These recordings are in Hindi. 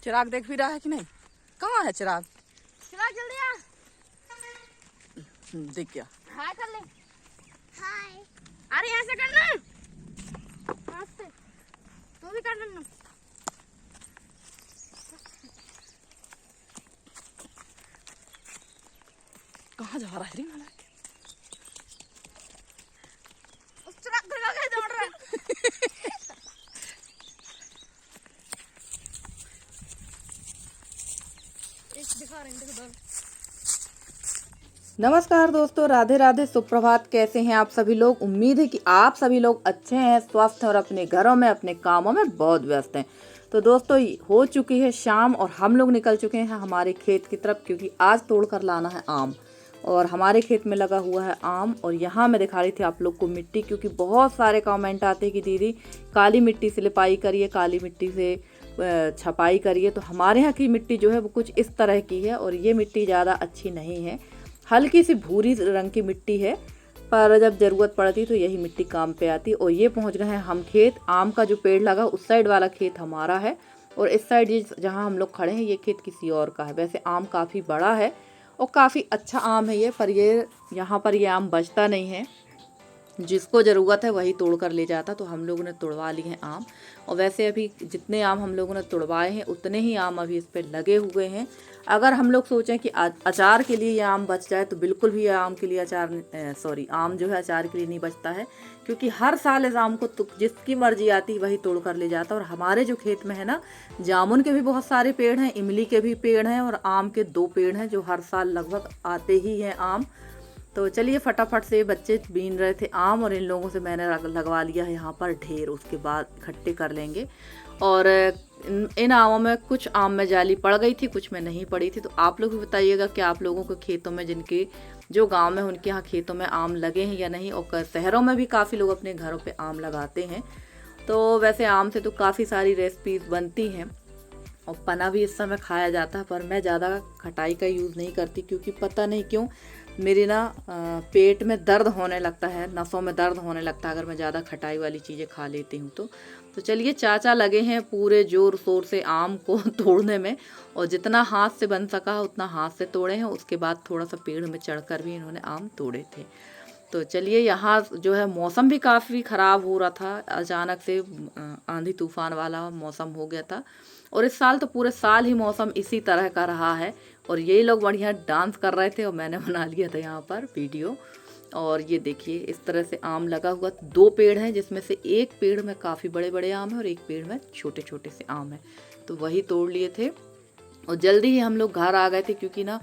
चिराग देख भी रहा है कि नहीं? कहाँ है चिराग? चिराग जल्दी आ। दिख गया। हाय कर ले। हाय। अरे ऐसे करना। हाथ से। तू भी कर लेना। कहाँ जा रहा है रे नाला? उस चिराग को लगा दौड़ रहा है। एक दिखा रहे हैं। नमस्कार दोस्तों, राधे राधे, सुप्रभात। कैसे हैं आप सभी लोग? उम्मीद है कि आप सभी लोग अच्छे हैं, स्वस्थ हैं और अपने घरों में अपने कामों में बहुत व्यस्त हैं। तो दोस्तों, हो चुकी है शाम और हम लोग निकल चुके हैं हमारे खेत की तरफ, क्योंकि आज तोड़ कर लाना है आम। और हमारे खेत में लगा हुआ है आम। और यहाँ मैं दिखा रही थी आप लोग को मिट्टी, क्योंकि बहुत सारे कमेंट आते हैं कि दीदी काली मिट्टी से लिपाई करिए, काली मिट्टी से छपाई करिए। तो हमारे यहाँ की मिट्टी जो है वो कुछ इस तरह की है, और ये मिट्टी ज़्यादा अच्छी नहीं है। हल्की सी भूरी रंग की मिट्टी है, पर जब ज़रूरत पड़ती तो यही मिट्टी काम पे आती। और ये पहुंच रहे हैं हम खेत। आम का जो पेड़ लगा उस साइड वाला खेत हमारा है, और इस साइड जहाँ हम लोग खड़े हैं ये खेत किसी और का है। वैसे आम काफ़ी बड़ा है और काफ़ी अच्छा आम है ये, पर ये यहाँ पर ये आम बचता नहीं है। जिसको ज़रूरत है वही तोड़ कर ले जाता। तो हम लोगों ने तोड़वा लिए हैं आम। और वैसे अभी जितने आम हम लोगों ने तोड़वाए हैं उतने ही आम अभी इस पर लगे हुए हैं। अगर हम लोग सोचें कि अचार के लिए ये आम बच जाए तो बिल्कुल भी आम के लिए आम जो है अचार के लिए नहीं बचता है, क्योंकि हर साल इस आम को जिसकी मर्जी आती वही तोड़ कर ले जाता। और हमारे जो खेत में है ना, जामुन के भी बहुत सारे पेड़ हैं, इमली के भी पेड़ हैं, और आम के 2 पेड़ हैं जो हर साल लगभग आते ही हैं आम। तो चलिए फटाफट से बच्चे बीन रहे थे आम, और इन लोगों से मैंने लगवा लिया है यहाँ पर ढेर। उसके बाद इकट्ठे कर लेंगे। और इन आमों में कुछ आम में जाली पड़ गई थी, कुछ में नहीं पड़ी थी। तो आप लोग भी बताइएगा कि आप लोगों के खेतों में, जिनके जो गांव में उनके यहाँ खेतों में आम लगे हैं या नहीं। और शहरों में भी काफ़ी लोग अपने घरों पे आम लगाते हैं। तो वैसे आम से तो काफ़ी सारी रेसिपीज बनती हैं और पना भी इस समय खाया जाता है, पर मैं ज़्यादा खटाई का यूज़ नहीं करती, क्योंकि पता नहीं क्यों मेरी ना पेट में दर्द होने लगता है, नसों में दर्द होने लगता है अगर मैं ज़्यादा खटाई वाली चीज़ें खा लेती हूँ तो चलिए, चाचा लगे हैं पूरे जोर शोर से आम को तोड़ने में। और जितना हाथ से बन सका उतना हाथ से तोड़े हैं। उसके बाद थोड़ा सा पेड़ में चढ़कर भी इन्होंने आम तोड़े थे। तो चलिए, यहाँ जो है मौसम भी काफ़ी ख़राब हो रहा था, अचानक से आंधी तूफान वाला मौसम हो गया था। और इस साल तो पूरे साल ही मौसम इसी तरह का रहा है। और ये लोग बढ़िया डांस कर रहे थे और मैंने बना लिया था यहाँ पर वीडियो। और ये देखिए, इस तरह से आम लगा हुआ। 2 पेड़ हैं, जिसमें से एक पेड़ में काफ़ी बड़े बड़े आम है और एक पेड़ में छोटे छोटे से आम है। तो वही तोड़ लिए थे और जल्दी ही हम लोग घर आ गए थे, क्योंकि ना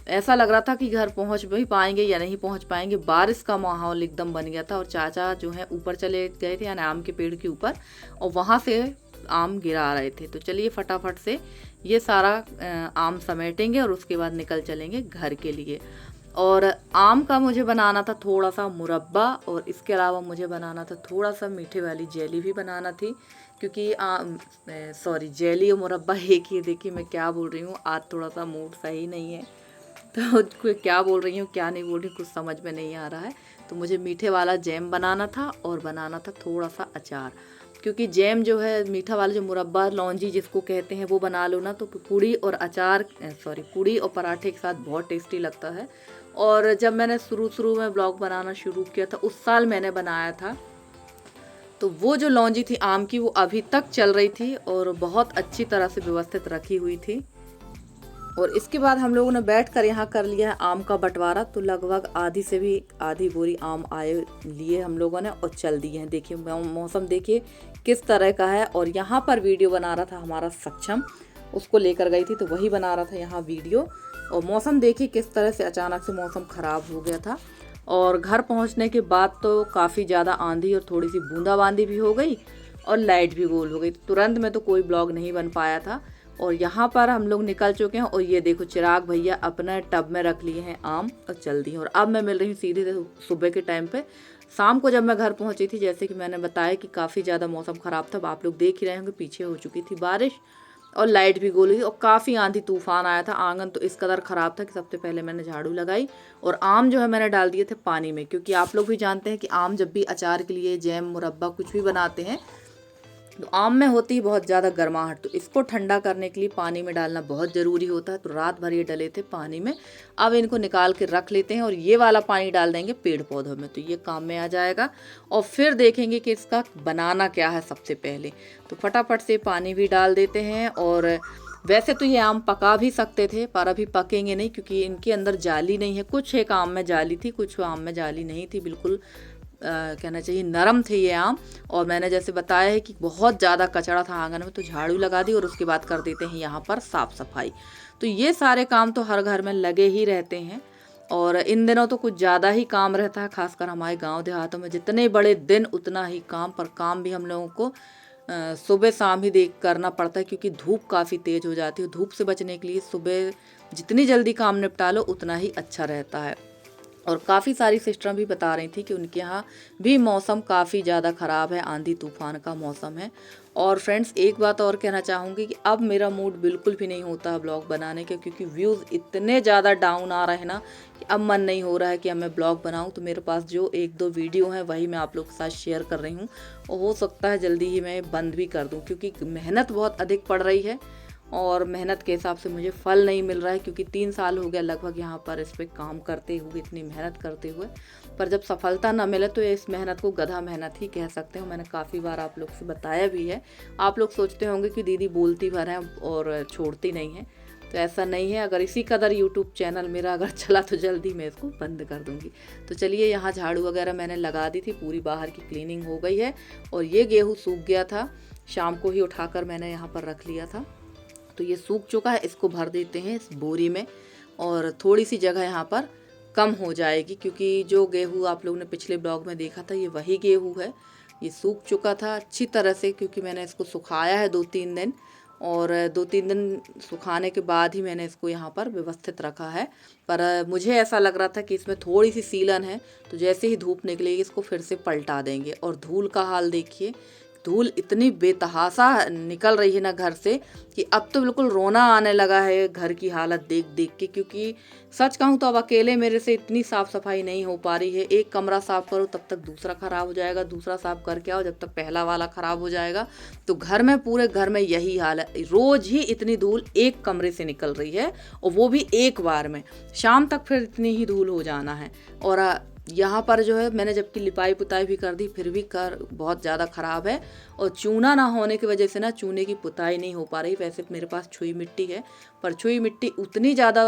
ऐसा लग रहा था कि घर पहुंच भी पाएंगे या नहीं पहुंच पाएंगे। बारिश का माहौल एकदम बन गया था। और चाचा जो है ऊपर चले गए थे, यानी आम के पेड़ के ऊपर, और वहाँ से आम गिरा रहे थे। तो चलिए फटाफट से ये सारा आम समेटेंगे और उसके बाद निकल चलेंगे घर के लिए। और आम का मुझे बनाना था थोड़ा सा मुरब्बा, और इसके अलावा मुझे बनाना था थोड़ा सा मीठे वाली जेली भी बनाना थी, क्योंकि जेली और मुरब्बा एक ही। देखिए मैं क्या बोल रही हूँ, आज थोड़ा सा मूड सही नहीं है, तो क्या बोल रही हूँ क्या नहीं बोल रही हूँ कुछ समझ में नहीं आ रहा है। तो मुझे मीठे वाला जैम बनाना था और बनाना था थोड़ा सा अचार, क्योंकि जैम जो है मीठा वाला, जो मुरब्बा लौंजी जिसको कहते हैं, वो बना लो ना तो पूड़ी और पराठे के साथ बहुत टेस्टी लगता है। और जब मैंने शुरू में ब्लॉग बनाना शुरू किया था, उस साल मैंने बनाया था, तो वो जो लौंजी थी आम की वो अभी तक चल रही थी और बहुत अच्छी तरह से व्यवस्थित रखी हुई थी। और इसके बाद हम लोगों ने बैठ कर यहाँ कर लिया है आम का बंटवारा। तो लगभग आधी से भी आधी बोरी आम लिए हम लोगों ने और चल दिए हैं। देखिए मौसम देखिए किस तरह का है। और यहाँ पर वीडियो बना रहा था हमारा सक्षम, उसको लेकर गई थी तो वही बना रहा था यहाँ वीडियो। और मौसम देखिए किस तरह से अचानक से मौसम ख़राब हो गया था। और घर पहुँचने के बाद तो काफ़ी ज़्यादा आंधी और थोड़ी सी बूंदाबांदी भी हो गई और लाइट भी गोल हो गई। तुरंत में तो कोई ब्लॉग नहीं बन पाया था। और यहाँ पर हम लोग निकल चुके हैं। और ये देखो चिराग भैया अपने टब में रख लिए हैं आम और चल दिए। और अब मैं मिल रही हूँ सीधे सुबह के टाइम पे। शाम को जब मैं घर पहुँची थी, जैसे कि मैंने बताया कि काफ़ी ज़्यादा मौसम ख़राब था, आप लोग देख ही रहे होंगे, पीछे हो चुकी थी बारिश और लाइट भी गोल हुई और काफ़ी आंधी तूफान आया था। आंगन तो इस कदर ख़राब था कि सबसे पहले मैंने झाड़ू लगाई और आम जो है मैंने डाल दिए थे पानी में, क्योंकि आप लोग भी जानते हैं कि आम जब भी अचार के लिए जैम मुरब्बा कुछ भी बनाते हैं तो आम में होती है बहुत ज़्यादा गर्माहट, तो इसको ठंडा करने के लिए पानी में डालना बहुत ज़रूरी होता है। तो रात भर ये डले थे पानी में, अब इनको निकाल के रख लेते हैं और ये वाला पानी डाल देंगे पेड़ पौधों में, तो ये काम में आ जाएगा। और फिर देखेंगे कि इसका बनाना क्या है सबसे पहले। तो फटाफट से पानी भी डाल देते हैं। और वैसे तो ये आम पका भी सकते थे, पर अभी पकेंगे नहीं क्योंकि इनके अंदर जाली नहीं है। कुछ एक आम में जाली थी, कुछ आम में जाली नहीं थी, बिल्कुल कहना चाहिए नरम थे ये आम। और मैंने जैसे बताया है कि बहुत ज़्यादा कचरा था आंगन में, तो झाड़ू लगा दी और उसके बाद कर देते हैं यहाँ पर साफ़ सफाई। तो ये सारे काम तो हर घर में लगे ही रहते हैं। और इन दिनों तो कुछ ज़्यादा ही काम रहता है, खासकर हमारे गांव देहातों में जितने बड़े दिन उतना ही काम। पर काम भी हम लोगों को सुबह शाम ही देख करना पड़ता है क्योंकि धूप काफ़ी तेज़ हो जाती है। धूप से बचने के लिए सुबह जितनी जल्दी काम निपटा लो उतना ही अच्छा रहता है। और काफ़ी सारी सिस्टर भी बता रही थी कि उनके यहाँ भी मौसम काफ़ी ज़्यादा ख़राब है, आंधी तूफान का मौसम है। और फ्रेंड्स एक बात और कहना चाहूँगी कि अब मेरा मूड बिल्कुल भी नहीं होता है ब्लॉग बनाने का, क्योंकि व्यूज़ इतने ज़्यादा डाउन आ रहे हैं ना कि अब मन नहीं हो रहा है कि अब मैं ब्लॉग बनाऊँ। तो मेरे पास जो एक दो वीडियो हैं वही मैं आप लोग के साथ शेयर कर रही हूँ, और हो सकता है जल्दी ही मैं बंद भी कर दूँ क्योंकि मेहनत बहुत अधिक पड़ रही है और मेहनत के हिसाब से मुझे फल नहीं मिल रहा है। क्योंकि 3 साल हो गया लगभग यहाँ पर इस पर काम करते हुए, इतनी मेहनत करते हुए, पर जब सफलता ना मिले तो इस मेहनत को गधा मेहनत ही कह सकते हो। मैंने काफ़ी बार आप लोग से बताया भी है। आप लोग सोचते होंगे कि दीदी बोलती भर है और छोड़ती नहीं है, तो ऐसा नहीं है। अगर इसी कदर यूट्यूब चैनल मेरा अगर चला तो जल्दी मैं इसको बंद कर दूँगी। तो चलिए, यहाँ झाड़ू वगैरह मैंने लगा दी थी, पूरी बाहर की क्लीनिंग हो गई है। और ये गेहूँ सूख गया था, शाम को ही उठाकर मैंने यहाँ पर रख लिया था, तो ये सूख चुका है। इसको भर देते हैं इस बोरी में और थोड़ी सी जगह यहाँ पर कम हो जाएगी, क्योंकि जो गेहूँ आप लोगों ने पिछले ब्लॉग में देखा था ये वही गेहूँ है। ये सूख चुका था अच्छी तरह से, क्योंकि मैंने इसको सुखाया है 2-3 दिन, और 2-3 दिन सुखाने के बाद ही मैंने इसको यहाँ पर व्यवस्थित रखा है। पर मुझे ऐसा लग रहा था कि इसमें थोड़ी सी सीलन है, तो जैसे ही धूप निकलेगी इसको फिर से पलटा देंगे। और धूल का हाल देखिए, धूल इतनी बेतहासा निकल रही है ना घर से कि अब तो बिल्कुल रोना आने लगा है घर की हालत देख देख के। क्योंकि सच कहूँ तो अब अकेले मेरे से इतनी साफ़ सफाई नहीं हो पा रही है। एक कमरा साफ़ करो तब तक दूसरा ख़राब हो जाएगा, दूसरा साफ़ करके आओ जब तक पहला वाला ख़राब हो जाएगा। तो घर में, पूरे घर में यही हाल है। रोज़ ही इतनी धूल एक कमरे से निकल रही है, और वो भी एक बार में। शाम तक फिर इतनी ही धूल हो जाना है। और यहाँ पर जो है मैंने जबकि लिपाई पुताई भी कर दी, फिर भी कर बहुत ज़्यादा ख़राब है। और चूना ना होने की वजह से ना चूने की पुताई नहीं हो पा रही। वैसे मेरे पास छुई मिट्टी है, पर छुई मिट्टी उतनी ज़्यादा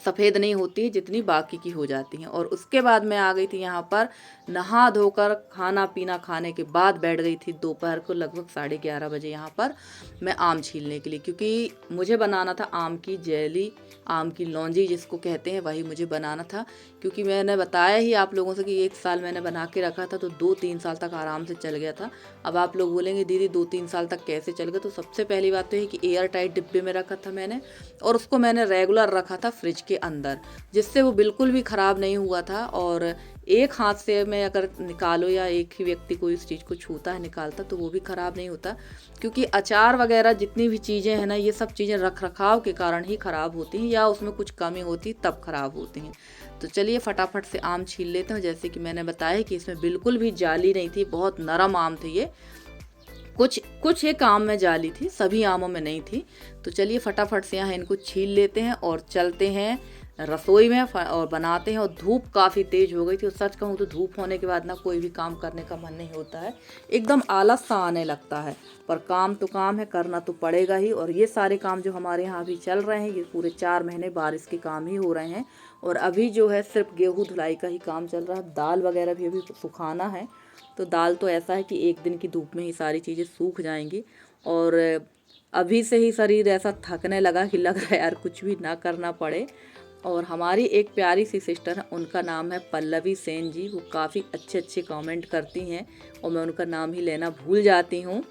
सफ़ेद नहीं होती है जितनी बाकी की हो जाती हैं। और उसके बाद मैं आ गई थी यहाँ पर, नहा धोकर खाना पीना खाने के बाद बैठ गई थी दोपहर को लगभग 11:30 बजे यहाँ पर मैं आम छीलने के लिए, क्योंकि मुझे बनाना था आम की जेली, आम की लौंजी जिसको कहते हैं, वही मुझे बनाना था। क्योंकि मैंने बताया ही आप लोगों से कि 1 साल मैंने बना के रखा था, तो 2-3 साल तक आराम से चल गया था। अब आप लोग बोलेंगे दीदी 2-3 साल तक कैसे चल गए? तो सबसे पहली बात तो है कि एयर टाइट डिब्बे में रखा था मैंने, और उसको मैंने रेगुलर रखा था फ्रिज के अंदर, जिससे वो बिल्कुल भी ख़राब नहीं हुआ था। और एक हाथ से मैं अगर निकालो या एक ही व्यक्ति कोई इस चीज़ को छूता है निकालता तो वो भी ख़राब नहीं होता। क्योंकि अचार वगैरह जितनी भी चीज़ें हैं ना, ये सब चीज़ें रख रखाव के कारण ही ख़राब होती हैं, या उसमें कुछ कमी होती तब ख़राब होती हैं। तो चलिए फटाफट से आम छील लेते हैं। जैसे कि मैंने बताया कि इसमें बिल्कुल भी जाली नहीं थी, बहुत नरम आम थे ये। कुछ एक आम में जाली थी, सभी आमों में नहीं थी। तो चलिए फटाफट से यहाँ इनको छील लेते हैं और चलते हैं रसोई में और बनाते हैं। और धूप काफ़ी तेज़ हो गई थी, और सच कहूँ तो धूप होने के बाद ना कोई भी काम करने का मन नहीं होता है, एकदम आलस सा आने लगता है। पर काम तो काम है, करना तो पड़ेगा ही। और ये सारे काम जो हमारे यहाँ अभी चल रहे हैं, ये पूरे 4 महीने बारिश के काम ही हो रहे हैं। और अभी जो है सिर्फ गेहूँ धुलाई का ही काम चल रहा है, दाल वगैरह भी अभी सुखाना है। तो दाल तो ऐसा है कि एक दिन की धूप में ही सारी चीज़ें सूख जाएंगी। और अभी से ही शरीर ऐसा थकने लगा कि लग रहा है यार कुछ भी ना करना पड़े। और हमारी एक प्यारी सी सिस्टर है, उनका नाम है पल्लवी सेन जी। वो काफ़ी अच्छे कमेंट करती हैं, और मैं उनका नाम ही लेना भूल जाती हूँ।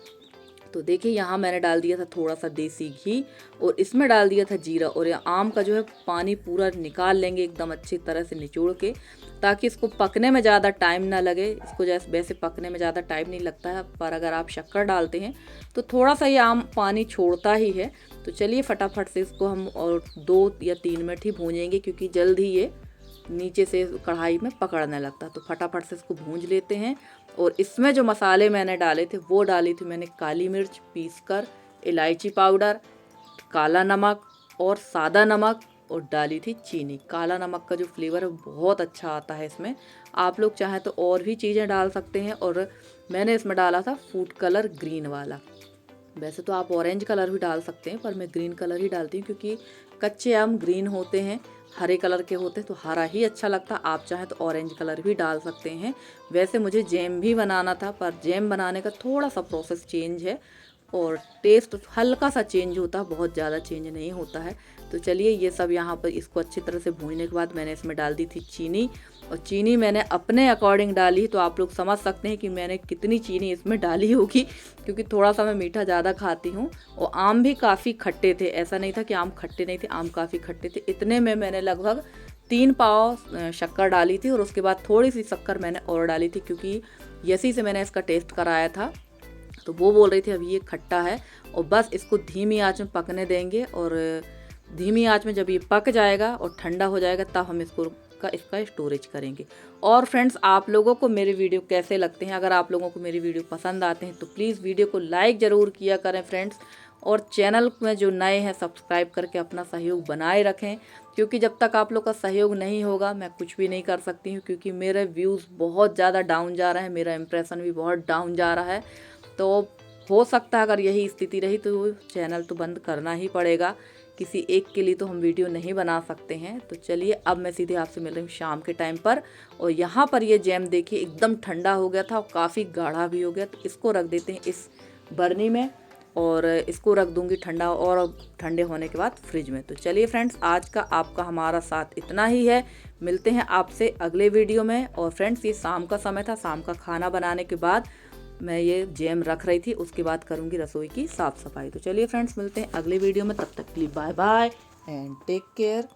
तो देखिए यहाँ मैंने डाल दिया था थोड़ा सा देसी घी, और इसमें डाल दिया था जीरा। और ये आम का जो है पानी पूरा निकाल लेंगे एकदम अच्छी तरह से निचोड़ के, ताकि इसको पकने में ज़्यादा टाइम ना लगे। इसको जैसे वैसे पकने में ज़्यादा टाइम नहीं लगता है, पर अगर आप शक्कर डालते हैं तो थोड़ा सा ये आम पानी छोड़ता ही है। तो चलिए फटाफट से इसको हम और 2 या 3 मिनट ही भूनेंगे, क्योंकि जल्द ही ये नीचे से कढ़ाई में पकड़ने लगता है। तो फटाफट से इसको भूंज लेते हैं। और इसमें जो मसाले मैंने डाले थे वो डाली थी मैंने काली मिर्च पीसकर, इलायची पाउडर, काला नमक और सादा नमक, और डाली थी चीनी। काला नमक का जो फ्लेवर है बहुत अच्छा आता है इसमें। आप लोग चाहें तो और भी चीज़ें डाल सकते हैं। और मैंने इसमें डाला था फूड कलर ग्रीन वाला। वैसे तो आप ऑरेंज कलर भी डाल सकते हैं, पर मैं ग्रीन कलर ही डालती हूँ क्योंकि कच्चे आम ग्रीन होते हैं, हरे कलर के होते हैं, तो हरा ही अच्छा लगता है। आप चाहें तो ऑरेंज कलर भी डाल सकते हैं। वैसे मुझे जैम भी बनाना था, पर जैम बनाने का थोड़ा सा प्रोसेस चेंज है और टेस्ट हल्का सा चेंज होता है, बहुत ज़्यादा चेंज नहीं होता है। तो चलिए ये सब यहाँ पर इसको अच्छी तरह से भूनने के बाद मैंने इसमें डाल दी थी चीनी। और चीनी मैंने अपने अकॉर्डिंग डाली, तो आप लोग समझ सकते हैं कि मैंने कितनी चीनी इसमें डाली होगी, क्योंकि थोड़ा सा मैं मीठा ज़्यादा खाती हूँ। और आम भी काफ़ी खट्टे थे, ऐसा नहीं था कि आम खट्टे नहीं थे, आम काफ़ी खट्टे थे। इतने में मैंने लगभग 3 पाव शक्कर डाली थी और उसके बाद थोड़ी सी शक्कर मैंने और डाली थी, क्योंकि यसी से मैंने इसका टेस्ट कराया था। तो वो बोल रही थी अभी ये खट्टा है। और बस इसको धीमी आंच में पकने देंगे, और धीमी आंच में जब ये पक जाएगा और ठंडा हो जाएगा तब हम इसका स्टोरेज करेंगे। और फ्रेंड्स, आप लोगों को मेरे वीडियो कैसे लगते हैं? अगर आप लोगों को मेरी वीडियो पसंद आते हैं तो प्लीज़ वीडियो को लाइक ज़रूर किया करें फ्रेंड्स। और चैनल में जो नए हैं सब्सक्राइब करके अपना सहयोग बनाए रखें, क्योंकि जब तक आप लोग का सहयोग नहीं होगा मैं कुछ भी नहीं कर सकती हूँ। क्योंकि मेरे व्यूज़ बहुत ज़्यादा डाउन जा रहा है, मेरा इम्प्रेशन भी बहुत डाउन जा रहा है। तो हो सकता है अगर यही स्थिति रही तो चैनल तो बंद करना ही पड़ेगा। किसी एक के लिए तो हम वीडियो नहीं बना सकते हैं। तो चलिए अब मैं सीधे आपसे मिल रही हूँ शाम के टाइम पर। और यहाँ पर ये जैम देखिए एकदम ठंडा हो गया था और काफ़ी गाढ़ा भी हो गया। तो इसको रख देते हैं इस बर्नी में, और इसको रख दूँगी ठंडा, और ठंडे होने के बाद फ्रिज में। तो चलिए फ्रेंड्स, आज का आपका हमारा साथ इतना ही है। मिलते हैं आपसे अगले वीडियो में। और फ्रेंड्स, ये शाम का समय था, शाम का खाना बनाने के बाद मैं ये जैम रख रही थी, उसके बाद करूँगी रसोई की साफ़ सफाई। तो चलिए फ्रेंड्स, मिलते हैं अगले वीडियो में, तब तक के लिए bye bye and take care.